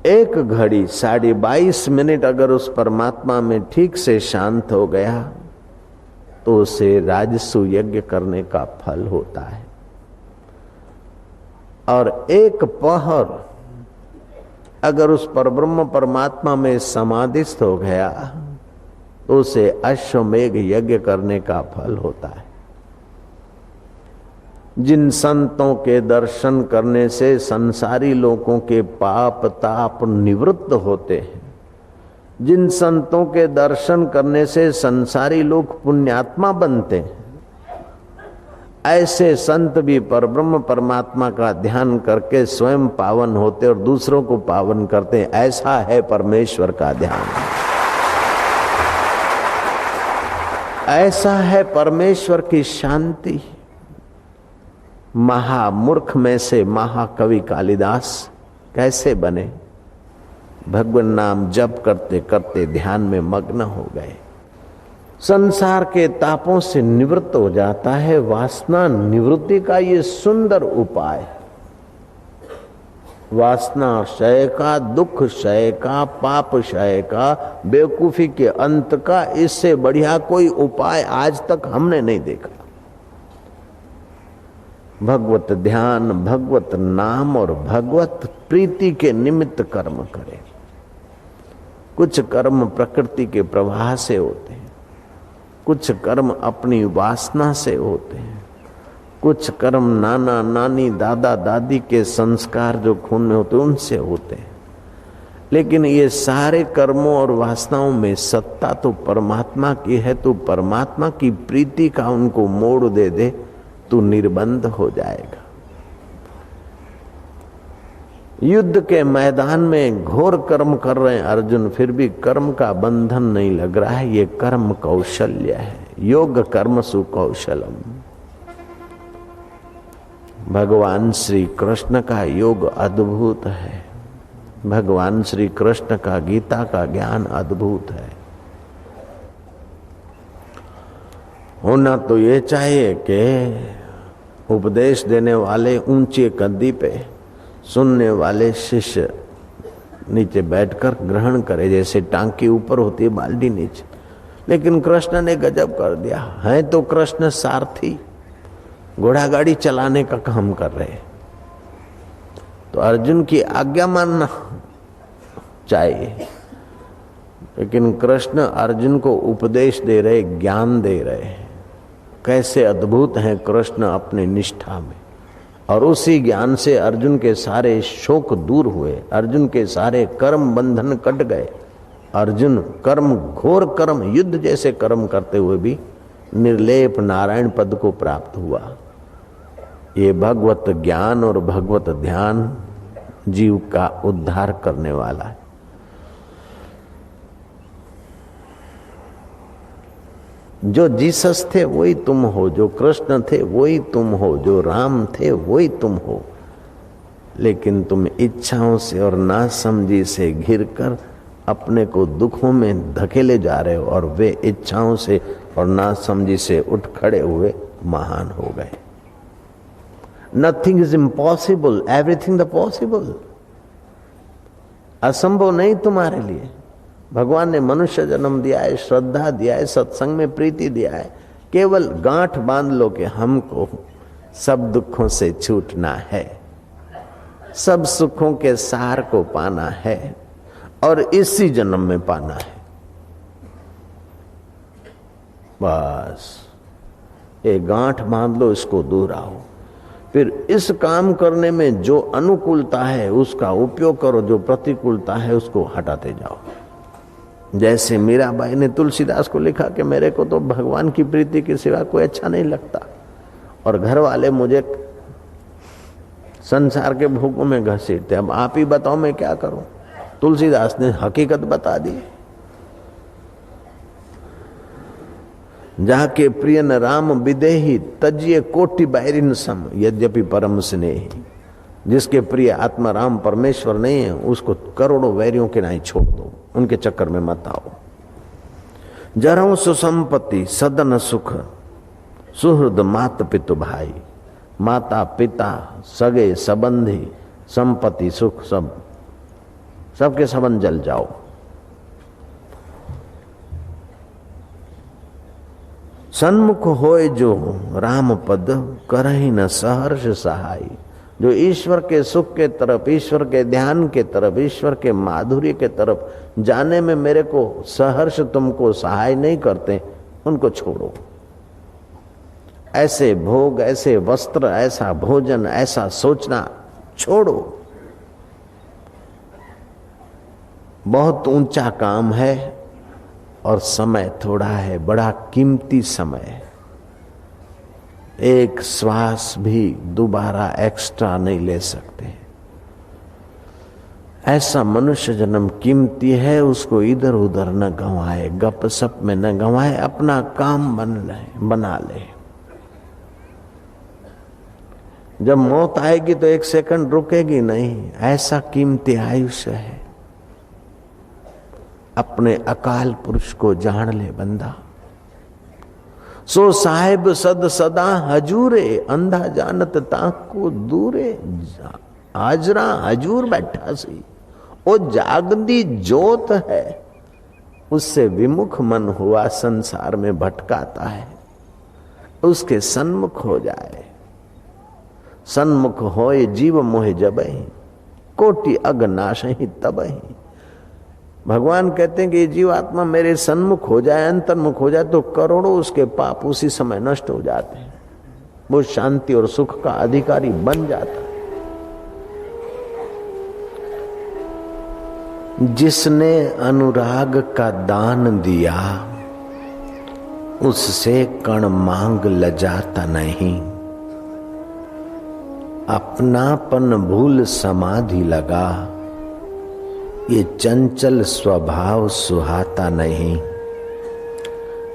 1 घड़ी 22.5 मिनट अगर उस परमात्मा में ठीक से शांत हो गया तो उसे राजसु यज्ञ करने का फल होता है। और 1 पहर अगर उस परब्रह्म परमात्मा में समाधिस्थ हो गया तो उसे अश्वमेघ यज्ञ करने का फल होता है। जिन संतों के दर्शन करने से संसारी लोगों के पाप ताप निवृत्त होते हैं, जिन संतों के दर्शन करने से संसारी लोग पुण्यात्मा बनते हैं, ऐसे संत भी परब्रह्म परमात्मा का ध्यान करके स्वयं पावन होते और दूसरों को पावन करते हैं। ऐसा है परमेश्वर का ध्यान, ऐसा है परमेश्वर की शांति। महामूर्ख में से महाकवि कालिदास कैसे बने? भगवान नाम जप करते करते ध्यान में मग्न हो गए। संसार के तापों से निवृत्त हो जाता है। वासना निवृत्ति का ये सुंदर उपाय, वासना क्षय का, दुख क्षय का, पाप क्षय का, बेवकूफी के अंत का, इससे बढ़िया कोई उपाय आज तक हमने नहीं देखा। भगवत ध्यान, भगवत नाम और भगवत प्रीति के निमित्त कर्म करें। कुछ कर्म प्रकृति के प्रवाह से होते हैं, कुछ कर्म अपनी वासना से होते हैं, कुछ कर्म नाना नानी दादा दादी के संस्कार जो खून में होते उनसे होते हैं, लेकिन ये सारे कर्मों और वासनाओं में सत्ता तो परमात्मा की है। तू परमात्मा की प्रीति का उनको मोड़ दे दे, तू निर्बंध हो जाएगा। युद्ध के मैदान में घोर कर्म कर रहे हैं अर्जुन, फिर भी कर्म का बंधन नहीं लग रहा है। ये कर्म कौशल्य है, योग कर्म सुकौशलम। भगवान श्री कृष्ण का योग अद्भुत है, भगवान श्री कृष्ण का गीता का ज्ञान अद्भुत है। होना तो ये चाहिए कि उपदेश देने वाले ऊंचे गद्दी पे, सुनने वाले शिष्य नीचे बैठकर ग्रहण करे, जैसे टांकी ऊपर होती है बाल्टी नीचे। लेकिन कृष्ण ने गजब कर दिया है। तो कृष्ण सारथी, घोड़ा गाड़ी चलाने का काम कर रहे, तो अर्जुन की आज्ञा मानना चाहिए। लेकिन कृष्ण अर्जुन को उपदेश दे रहे, ज्ञान दे रहे हैं। कैसे अद्भुत हैं कृष्ण अपने निष्ठा में। और उसी ज्ञान से अर्जुन के सारे शोक दूर हुए, अर्जुन के सारे कर्म बंधन कट गए। अर्जुन कर्म, घोर कर्म, युद्ध जैसे कर्म करते हुए भी निर्लेप नारायण पद को प्राप्त हुआ। ये भगवत ज्ञान और भगवत ध्यान जीव का उद्धार करने वाला है। जो जीसस थे वही तुम हो, जो कृष्ण थे वही तुम हो, जो राम थे वही तुम हो। लेकिन तुम इच्छाओं से और नासमझी से घिरकर अपने को दुखों में धकेले जा रहे हो, और वे इच्छाओं से और नासमझी से उठ खड़े हुए महान हो गए। Nothing is impossible, everything the possible. असंभव नहीं तुम्हारे लिए। भगवान ने मनुष्य जन्म दिया है, श्रद्धा दिया है, सत्संग में प्रीति दिया है। केवल गांठ बांध लो कि हमको सब दुखों से छूटना है, सब सुखों के सार को पाना है, और इसी जन्म में पाना है। बस ये गांठ बांध लो, इसको दोहराओ। फिर इस काम करने में जो अनुकूलता है उसका उपयोग करो, जो प्रतिकूलता है उसको हटाते जाओ। जैसे मीराबाई ने तुलसीदास को लिखा कि मेरे को तो भगवान की प्रीति के सिवा कोई अच्छा नहीं लगता, और घर वाले मुझे संसार के भोगों में घसीटते, अब आप ही बताओ मैं क्या करूं। तुलसीदास ने हकीकत बता दी। जाके प्रिय न राम विदेही तजिए कोटि बैरिन सम यद्यपि परम स्नेही। जिसके प्रिय आत्मा राम परमेश्वर नहीं है, उसको करोड़ों वैरियों के नहीं छोड़ दो, उनके चक्कर में मत आओ। जरऊ सुसंपत्ति सदन सुख सुहृद मात पितु भाई। माता पिता सगे संबंधी संपत्ति सुख सब, सबके संबंध जल जाओ। सन्मुख होए जो राम पद करहि न सहर्ष सहाय। जो ईश्वर के सुख के तरफ, ईश्वर के ध्यान के तरफ, ईश्वर के माधुर्य के तरफ जाने में मेरे को सहर्ष तुमको सहाय नहीं करते, उनको छोड़ो। ऐसे भोग, ऐसे वस्त्र, ऐसा भोजन, ऐसा सोचना छोड़ो। बहुत ऊंचा काम है और समय थोड़ा है, बड़ा कीमती समय। एक श्वास भी दोबारा एक्स्ट्रा नहीं ले सकते। ऐसा मनुष्य जन्म कीमती है, उसको इधर उधर न गंवाए, गपसप में न गंवाए, अपना काम बना ले। जब मौत आएगी तो एक सेकंड रुकेगी नहीं, ऐसा कीमती आयुष्य है। अपने अकाल पुरुष को जान ले बंदा। सो साहिब सद सदा हजूरे, अंधा जानत ताको दूरे। हाजरा हजूर बैठा सी, वो जागदी जोत है, उससे विमुख मन हुआ संसार में भटकाता है। उसके सन्मुख हो जाए। सन्मुख होए जीव मोह जबहि, कोटि अग नाशहि तबहि। भगवान कहते हैं कि ये जीवात्मा मेरे सन्मुख हो जाए, अंतर्मुख हो जाए, तो करोड़ों उसके पाप उसी समय नष्ट हो जाते हैं। वो शांति और सुख का अधिकारी बन जाता है। जिसने अनुराग का दान दिया उससे कण मांग लजाता नहीं। अपनापन भूल समाधि लगा, ये चंचल स्वभाव सुहाता नहीं।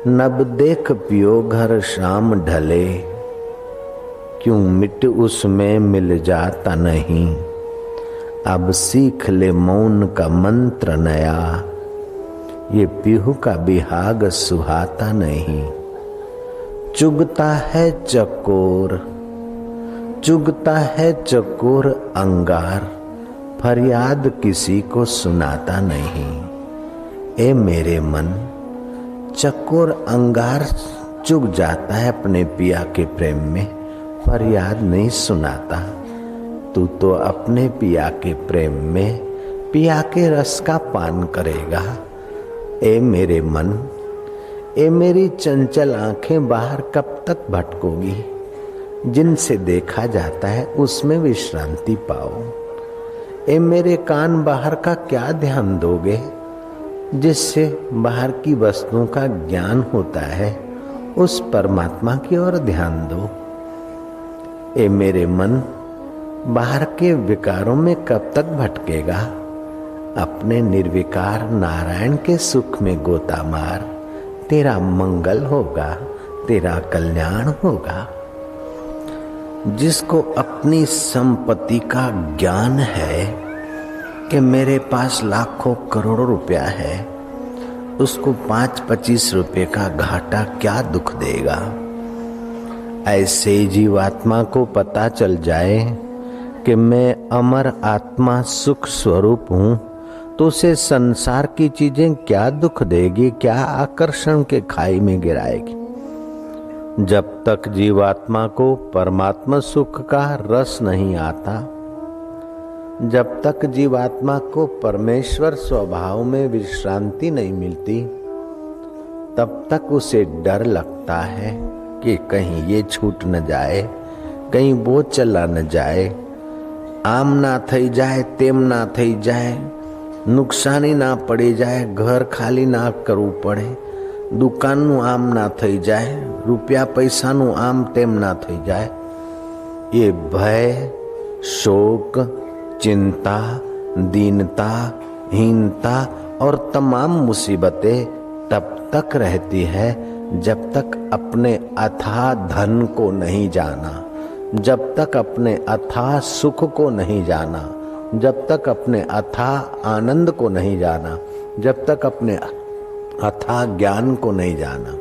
नब देख पियो घर शाम ढले, क्यों मिट उसमें मिल जाता नहीं। अब सीख ले मौन का मंत्र नया, ये पीहू का बिहाग सुहाता नहीं। चुगता है चकोर, चुगता है चकोर अंगार, फरियाद किसी को सुनाता नहीं। ए मेरे मन, चकोर अंगार चुग जाता है अपने पिया के प्रेम में, फरियाद नहीं सुनाता। तू तो अपने पिया के प्रेम में पिया के रस का पान करेगा। ए मेरे मन, ए मेरी चंचल आंखें बाहर कब तक भटकोगी। जिनसे देखा जाता है उसमें विश्रांति पाओ। ए मेरे कान बाहर का क्या ध्यान दोगे। जिससे बाहर की वस्तुओं का ज्ञान होता है उस परमात्मा की ओर ध्यान दो। ए मेरे मन, बाहर के विकारों में कब तक भटकेगा। अपने निर्विकार नारायण के सुख में गोता मार, तेरा मंगल होगा, तेरा कल्याण होगा। जिसको अपनी संपत्ति का ज्ञान है कि मेरे पास लाखों करोड़ों रुपया है, उसको 5-25 रुपए का घाटा क्या दुख देगा। ऐसे जीवात्मा को पता चल जाए कि मैं अमर आत्मा सुख स्वरूप हूँ, तो उसे संसार की चीजें क्या दुख देगी, क्या आकर्षण के खाई में गिराएगी। जब तक जीवात्मा को परमात्मा सुख का रस नहीं आता, जब तक जीवात्मा को परमेश्वर स्वभाव में विश्रांति नहीं मिलती, तब तक उसे डर लगता है कि कहीं ये छूट न जाए, कहीं वो चला न जाए, आम ना થઈ જાય, તેમ ના થઈ જાય, નુકસાની ના પડી જાય, ઘર ખાલી ના કરવું પડે, દુકાનનું આમ ના થઈ જાય, રૂપિયા પૈસાનું આમ તેમ ના થઈ જાય। ये भय, शोक, चिंता, दीनता, हीनता और तमाम मुसीबतें तब तक रहती है जब तक अपने अथाह धन को नहीं जाना, जब तक अपने अथाह सुख को नहीं जाना, जब तक अपने अथाह आनंद को नहीं जाना, जब तक अपने अथाह ज्ञान को नहीं जाना।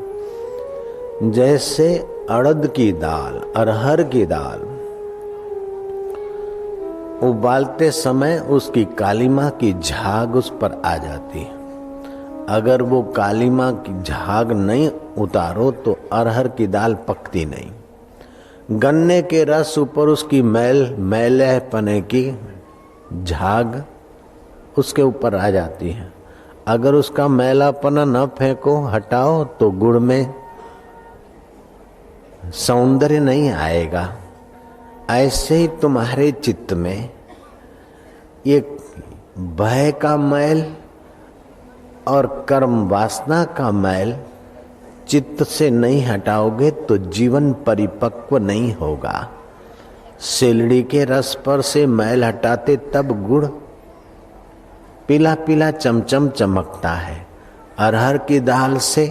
जैसे अड़द की दाल, अरहर की दाल उबालते समय उसकी कालीमा की झाग उस पर आ जाती है। अगर वो कालीमा की झाग नहीं उतारो तो अरहर की दाल पकती नहीं। गन्ने के रस ऊपर उसकी मैलेपने की झाग उसके ऊपर आ जाती है। अगर उसका मैलापना न फेंको, हटाओ, तो गुड़ में सौंदर्य नहीं आएगा। ऐसे ही तुम्हारे चित्त में ये भय का मैल और कर्म वासना का मैल चित्त से नहीं हटाओगे तो जीवन परिपक्व नहीं होगा। सिलड़ी के रस पर से मैल हटाते तब गुड़ पीला पीला चमचम चमकता है। अरहर की दाल से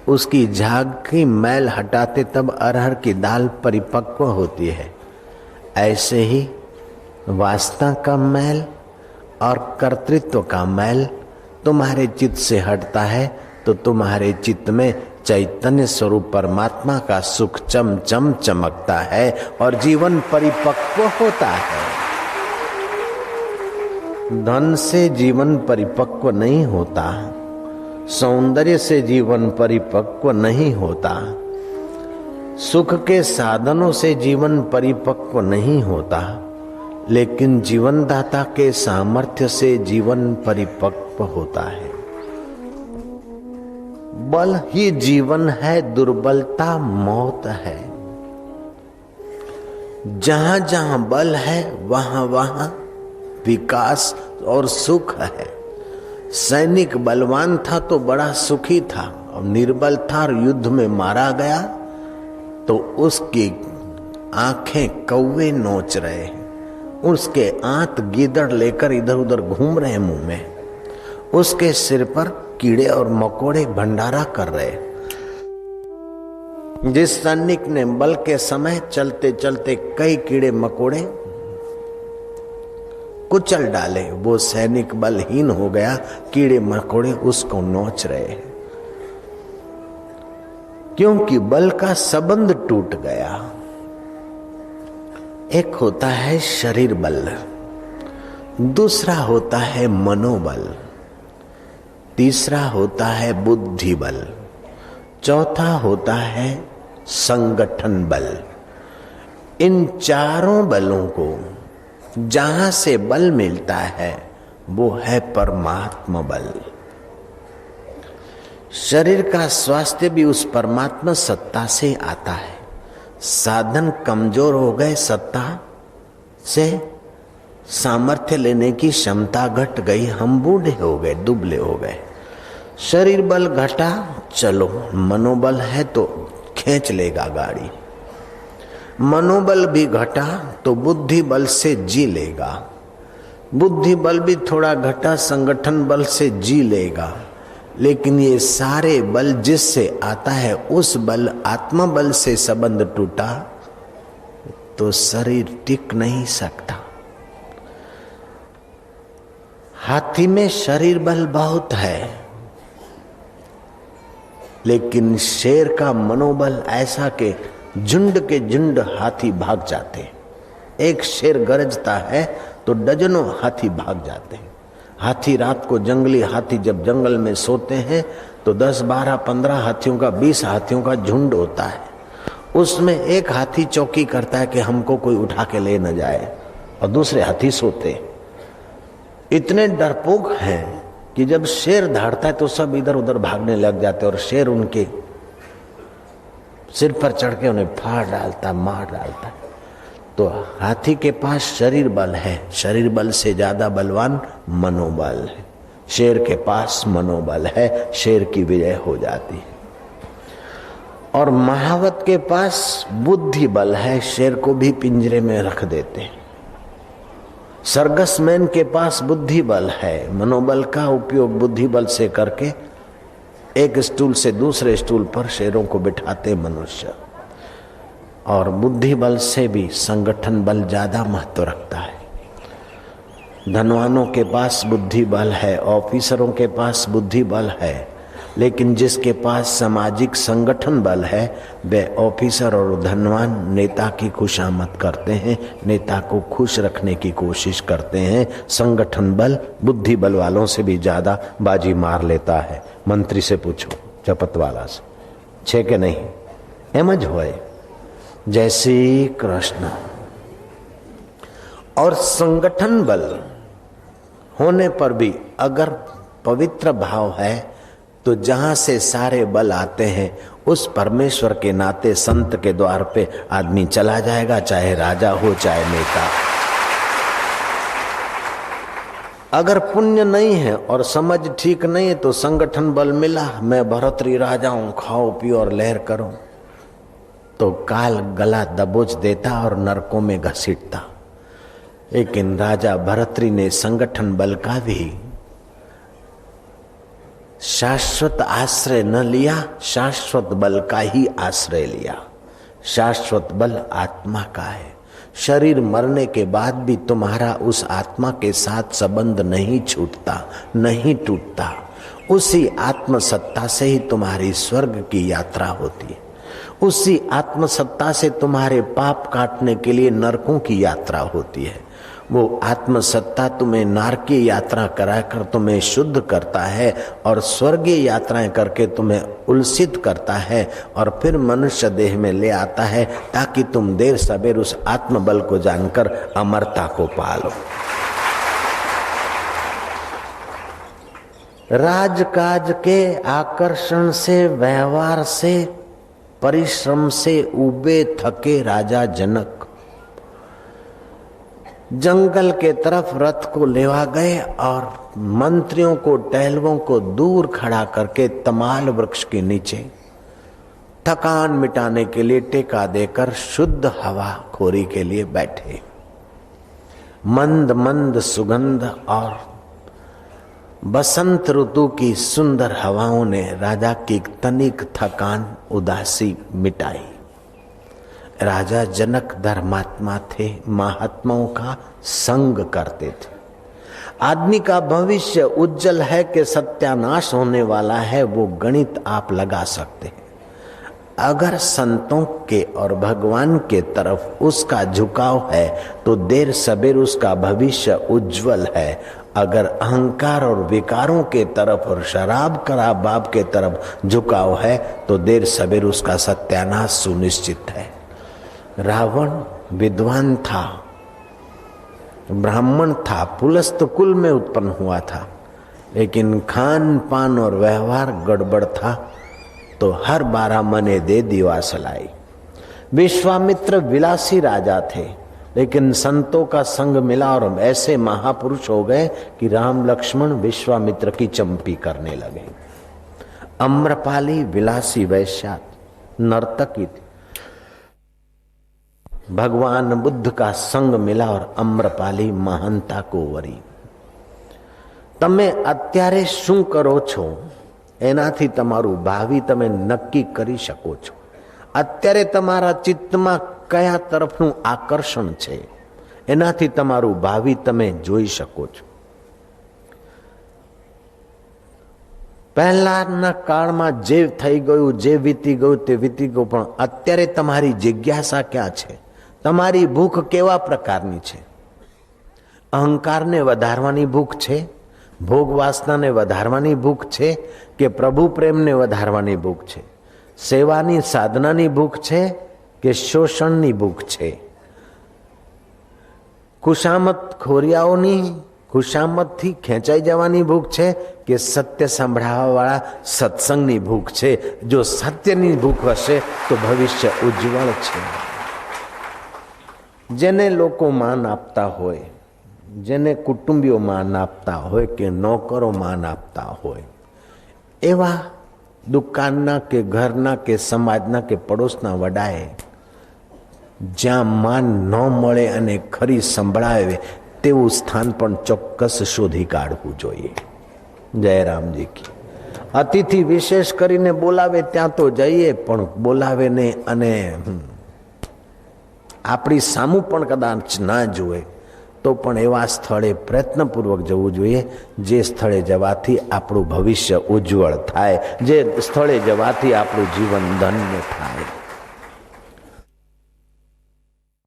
उसकी झाग की मैल हटाते तब अरहर की दाल परिपक्व होती है। ऐसे ही वासना का मैल और कर्तृत्व का मैल तुम्हारे चित्त से हटता है तो तुम्हारे चित्त में चैतन्य स्वरूप परमात्मा का सुख चम चम चमकता है और जीवन परिपक्व होता है। धन से जीवन परिपक्व नहीं होता, सौंदर्य से जीवन परिपक्व नहीं होता, सुख के साधनों से जीवन परिपक्व नहीं होता, लेकिन जीवनदाता के सामर्थ्य से जीवन परिपक्व होता है। बल ही जीवन है, दुर्बलता मौत है। जहां जहां बल है वहां वहां विकास और सुख है। सैनिक बलवान था तो बड़ा सुखी था, और निर्बल था और युद्ध में मारा गया तो उसकी आंखें कौवे नोच रहे हैं, उसके आंत गीदड़ लेकर इधर उधर घूम रहे मुंह में, उसके सिर पर कीड़े और मकोड़े भंडारा कर रहे। जिस सैनिक ने बल के समय चलते चलते कई कीड़े मकोड़े कुचल डाले, वो सैनिक बलहीन हो गया, कीड़े मकोड़े उसको नोच रहे हैं, क्योंकि बल का संबंध टूट गया। एक होता है शरीर बल, दूसरा होता है मनोबल, तीसरा होता है बुद्धि बल, चौथा होता है संगठन बल। इन चारों बलों को जहां से बल मिलता है वो है परमात्मा बल। शरीर का स्वास्थ्य भी उस परमात्मा सत्ता से आता है। साधन कमजोर हो गए, सत्ता से सामर्थ्य लेने की क्षमता घट गई, हम बूढ़े हो गए, दुबले हो गए। शरीर बल घटा, चलो मनोबल है तो खींच लेगा गाड़ी। मनोबल भी घटा तो बुद्धि बल से जी लेगा, बुद्धि बल भी थोड़ा घटा, संगठन बल से जी लेगा। लेकिन ये सारे बल जिससे आता है उस बल आत्मा बल से संबंध टूटा तो शरीर टिक नहीं सकता। हाथी में शरीर बल बहुत है, लेकिन शेर का मनोबल ऐसा कि झुंड के झुंड हाथी भाग जाते हैं। एक शेर गरजता है तो डजनों हाथी भाग जाते हैं। हाथी रात को, जंगली हाथी जब जंगल में सोते हैं तो 10, 12, 15 हाथियों का, 20 हाथियों का झुंड होता है। उसमें एक हाथी चौकी करता है कि हमको कोई उठा के ले न जाए, और दूसरे हाथी सोते। इतने डरपोक हैं कि जब शेर दहाड़ता है तो सब इधर उधर भागने लग जाते, और शेर उनके सिर पर चढ़ के उन्हें फाड़ डालता, मार डालता। तो हाथी के पास शरीर बल है, शरीर बल से ज्यादा बलवान मनोबल है। शेर के पास मनोबल है, शेर की विजय हो जाती है। और महावत के पास बुद्धि बल है, शेर को भी पिंजरे में रख देते हैं। सर्कसमैन के पास बुद्धि बल है, मनोबल का उपयोग बुद्धि बल से करके एक स्टूल से दूसरे स्टूल पर शेरों को बिठाते मनुष्य। और बुद्धि बल से भी संगठन बल ज्यादा महत्व रखता है। धनवानों के पास बुद्धि बल है, ऑफिसरों के पास बुद्धि बल है, लेकिन जिसके पास सामाजिक संगठन बल है वे ऑफिसर और धनवान नेता की खुशामद करते हैं, नेता को खुश रखने की कोशिश करते हैं। संगठन बल बुद्धि बल वालों से भी ज्यादा बाजी मार लेता है। मंत्री से पूछो, जपत वाला से, छे के नहीं? एमज होए। जय श्री कृष्ण। और संगठन बल होने पर भी अगर पवित्र भाव है तो जहां से सारे बल आते हैं उस परमेश्वर के नाते संत के द्वार पे आदमी चला जाएगा, चाहे राजा हो चाहे नेता। अगर पुण्य नहीं है और समझ ठीक नहीं है तो संगठन बल मिला, मैं भरतरी राजा हूं, खाओ पियो और लहर करो, तो काल गला दबोच देता और नरकों में घसीटता। लेकिन राजा भरतरी ने संगठन बल का भी शाश्वत आश्रय न लिया, शाश्वत बल का ही आश्रय लिया। शाश्वत बल आत्मा का है। शरीर मरने के बाद भी तुम्हारा उस आत्मा के साथ संबंध नहीं छूटता, नहीं टूटता। उसी आत्मसत्ता से ही तुम्हारी स्वर्ग की यात्रा होती है। उसी आत्मसत्ता से तुम्हारे पाप काटने के लिए नरकों की यात्रा होती है। वो आत्मसत्ता तुम्हें नारकीय यात्रा कराकर तुम्हें शुद्ध करता है और स्वर्गीय यात्राएं करके तुम्हें उल्सित करता है और फिर मनुष्य देह में ले आता है ताकि तुम देर सबेर उस आत्मबल को जानकर अमरता को पालो। राजकाज के आकर्षण से, व्यवहार से, परिश्रम से उबे थके राजा जनक जंगल के तरफ रथ को लेवा गए और मंत्रियों को, टहलवों को दूर खड़ा करके तमाल वृक्ष के नीचे थकान मिटाने के लिए टेका देकर शुद्ध हवा खोरी के लिए बैठे। मंद मंद सुगंध और बसंत ऋतु की सुंदर हवाओं ने राजा की तनिक थकान, उदासी मिटाई। राजा जनक धर्मात्मा थे, महात्माओं का संग करते थे। आदमी का भविष्य उज्जवल है कि सत्यानाश होने वाला है, वो गणित आप लगा सकते हैं। अगर संतों के और भगवान के तरफ उसका झुकाव है तो देर सबेर उसका भविष्य उज्जवल है। अगर अहंकार और विकारों के तरफ और शराब कबाब के तरफ झुकाव है तो देर सबेर उसका सत्यानाश सुनिश्चित है। रावण विद्वान था, ब्राह्मण था, पुलस्त कुल में उत्पन्न हुआ था, लेकिन खान पान और व्यवहार गड़बड़ था तो हर 12 मने दे दीवा सलाई। विश्वामित्र विलासी राजा थे, लेकिन संतों का संग मिला और ऐसे महापुरुष हो गए कि राम लक्ष्मण विश्वामित्र की चंपी करने लगे। अम्रपाली विलासी वैश्या नर्तकी थी। भगवान बुद्ध का संग मिला और अम्रपाली महानता को वरी। તમે અત્યારે શું કરો છો એનાથી તમારું ભાવિ તમે નક્કી કરી શકો છો। અત્યારે તમારા ચિત્તમાં કયા તરફનું આકર્ષણ છે એનાથી તમારું ભાવિ તમે જોઈ શકો છો। પહેલાના કાળમાં જે થઈ ગયું, જે વીતી ગયું તે વીતી ગયું, પણ અત્યારે તમારી જિજ્ઞાસા ક્યાં છે? તમારી ભૂખ કેવા પ્રકારની છે? અહંકારને વધારવાની ભૂખ છે, ભોગ વાસનાને વધારવાની ભૂખ છે કે પ્રભુ પ્રેમને વધારવાની ભૂખ છે? સેવાની સાધનાની ભૂખ છે કે શોષણની ભૂખ છે? ખુશામત ખોરિયાઓની ખુશામતથી ખેંચાઈ જવાની ભૂખ છે કે સત્ય સાંભળવા વાળા સત્સંગની ભૂખ છે? જો સત્યની ભૂખ હશે તો ભવિષ્ય ઉજ્જવળ છે। જેને લોકો માન આપતા હોય, જેને કુટુંબીઓ માન આપતા હોય કે નોકરો માન આપતા હોય, એવા દુકાનના કે ઘરના કે સમાજના કે પડોશના વડાએ જ્યાં માન ન મળે અને ખરી સંભળાવે તેવું સ્થાન પણ ચોક્કસ શોધી કાઢવું જોઈએ। જય રામજી કી। અતિથિ વિશેષ કરીને બોલાવે ત્યાં તો જઈએ, પણ બોલાવે ને અને આપણી સામું પણ કદાચ ના જુએ તો પણ એવા સ્થળે પ્રયત્નપૂર્વક જવું જોઈએ જે સ્થળે જવાથી આપણું ભવિષ્ય ઉજ્જવળ થાય, જે સ્થળે જવાથી આપણું જીવન ધન્ય થાય।